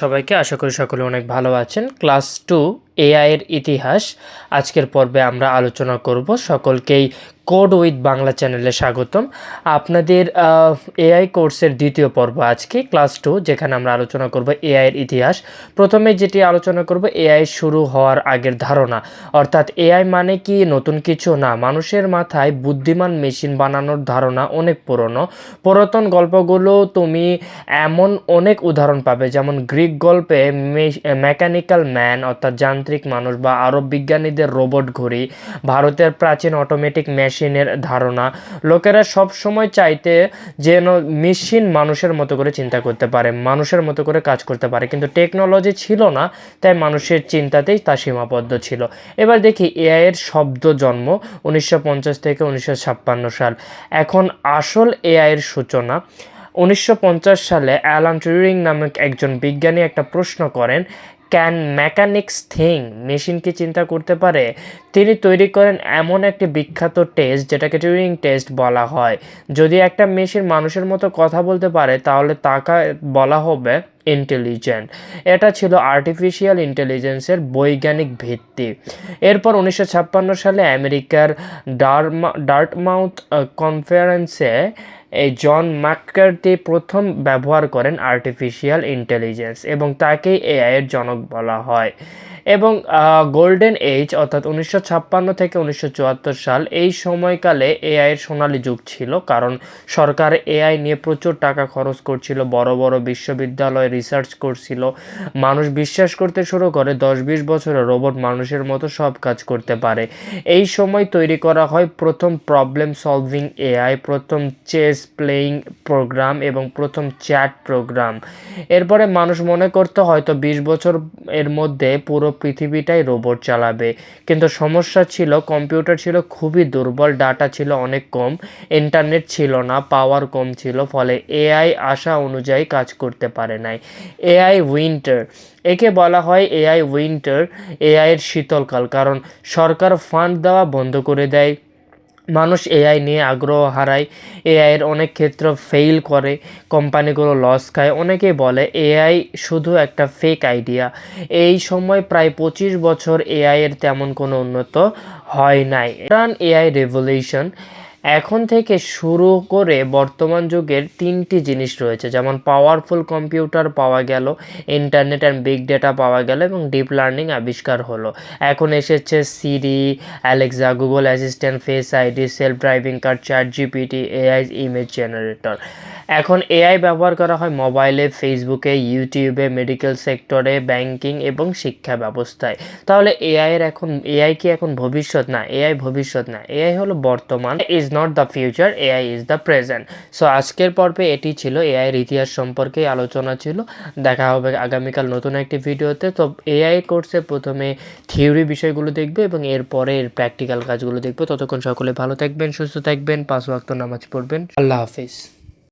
সবাইকে আশা করি সকলে অনেক ভালো আছেন। ক্লাস 2 এআই এর ইতিহাস আজকের পর্বে আমরা আলোচনা করব। সকলকেই কোড উইথ বাংলা চ্যানেলে স্বাগতম। আপনাদের এআই কোর্সের দ্বিতীয় পর্ব আজকে ক্লাস 2, যেখানে আমরা আলোচনা করব এআই এর ইতিহাস। প্রথমে যেটি আলোচনা করব এআই শুরু হওয়ার আগের ধারণা, অর্থাৎ এআই মানে কি নতুন কিছু না, মানুষের মাথায় বুদ্ধিমান মেশিন বানানোর ধারণা অনেক পুরনো। পুরাতন গল্পগুলো তুমি এমন অনেক উদাহরণ পাবে, যেমন গ্রিক গল্পে মেকানিক্যাল ম্যান অর্থাৎ যান্ত্রিক মানুষ, বা আরব বিজ্ঞানীদের রোবট ঘড়ি, ভারতের প্রাচীন অটোমেটিক মেশিনের ধারণা। লোকেরা সব সময় চাইতে যেন মেশিন মানুষের মতো করে চিন্তা করতে পারে, মানুষের মতো করে কাজ করতে পারে, কিন্তু টেকনোলজি ছিল না, তাই মানুষের চিন্তাতেই তা সীমাবদ্ধ ছিল। এবার দেখি এআই এর শব্দ জন্ম 1950 থেকে 1956 সাল। এখন আসল এআই এর সূচনা 1950 সালে অ্যালান টিউরিং নামক একজন বিজ্ঞানী একটা প্রশ্ন করেন, ক্যান মেকানিক্স থিং, মেশিন কি চিন্তা করতে পারে? তিনি তৈরি করেন এমন একটি বিখ্যাত টেস্ট যেটাকে টিউরিং টেস্ট বলা হয়। যদি একটা মেশিন মানুষের মতো কথা বলতে পারে তাহলে তাকে বলা হবে ইন্টেলিজেন্ট। এটা ছিল আর্টিফিশিয়াল ইন্টেলিজেন্সের বৈজ্ঞানিক ভিত্তি। এরপর 1956 সালে আমেরিকার ডার্টমাউথ কনফারেন্সে এই জন ম্যাককার্থি প্রথম ব্যবহার করেন আর্টিফিশিয়াল ইন্টেলিজেন্স, এবং তাকেই এআই এর জনক বলা হয়। এবং গোল্ডেন এজ অর্থাৎ 1956 থেকে 1974 সাল, এই সময়কালে এআই এর সোনালী যুগ ছিল, কারণ সরকার এআই নিয়ে প্রচুর টাকা খরচ করছিল, বড় বড় বিশ্ববিদ্যালয়ে রিসার্চ করছিল। মানুষ বিশ্বাস করতে শুরু করে 10-20 বছরে রোবট মানুষের মতো সব কাজ করতে পারে। এই সময় তৈরি করা হয় প্রথম প্রবলেম সলভিং এআই, প্রথম চেস প্লেয়িং প্রোগ্রাম এবং প্রথম চ্যাট প্রোগ্রাম। এরপরে মানুষ মনে করতো হয়তো 20 বছর এর মধ্যে পুরো পৃথিবীটাই রোবট চালাবে, কিন্তু সমস্যা ছিল কম্পিউটার ছিল খুবই দুর্বল, ডাটা ছিল অনেক কম, ইন্টারনেট ছিল না, পাওয়ার কম ছিল, ফলে এআই আশা অনুযায়ী কাজ করতে পারে নাই। এআই উইন্টার, একে বলা হয় এআই উইন্টার, এআই এর শীতলকাল, কারণ সরকার ফান্ড দেওয়া বন্ধ করে দেয়, মানুষ এআই নিয়ে আগ্রহ হারায়, এআই এর অনেক ক্ষেত্র ফেইল করে, কোম্পানিগুলো লস খায়। অনেকেই বলে এআই শুধু একটা ফেক আইডিয়া। এই সময় প্রায় 25 বছর এআই এর তেমন কোনো উন্নত হয় নাই। এআই রেভলিউশন এখন থেকে শুরু করে বর্তমান যুগের 3টি জিনিস রয়েছে, যেমন পাওয়ারফুল কম্পিউটার পাওয়া গেল, ইন্টারনেট অ্যান্ড বিগ ডেটা পাওয়া গেল, এবং ডিপ লার্নিং আবিষ্কার হলো। এখন এসেছে Siri, Alexa, Google assistant, face ID, self driving car, chat GPT, AI image generator. এখন এআই ব্যবহার করা হয় মোবাইলে, ফেসবুকে, ইউটিউবে, মেডিকেল সেক্টরে, ব্যাংকিং এবং শিক্ষা ব্যবস্থায়। তাহলে এআই কি এখন ভবিষ্যৎ? না, এআই ভবিষ্যৎ না, এআই হলো বর্তমান। Is not the future, AI is the present. So আজকের পর্বে এটি ছিল এআই এর ইতিহাস সম্পর্কে আলোচনা ছিল। দেখা হবে আগামীকাল নতুন একটি ভিডিওতে। তো এআই কোর্সে প্রথমে থিওরি বিষয়গুলো দেখবে এবং এরপরে এর প্র্যাকটিক্যাল কাজগুলো দেখবে। ততক্ষণ সকলে ভালো থাকবেন, সুস্থ থাকবেন, 5 ওয়াক্ত নামাজ পড়বেন। আল্লাহ হাফিজ।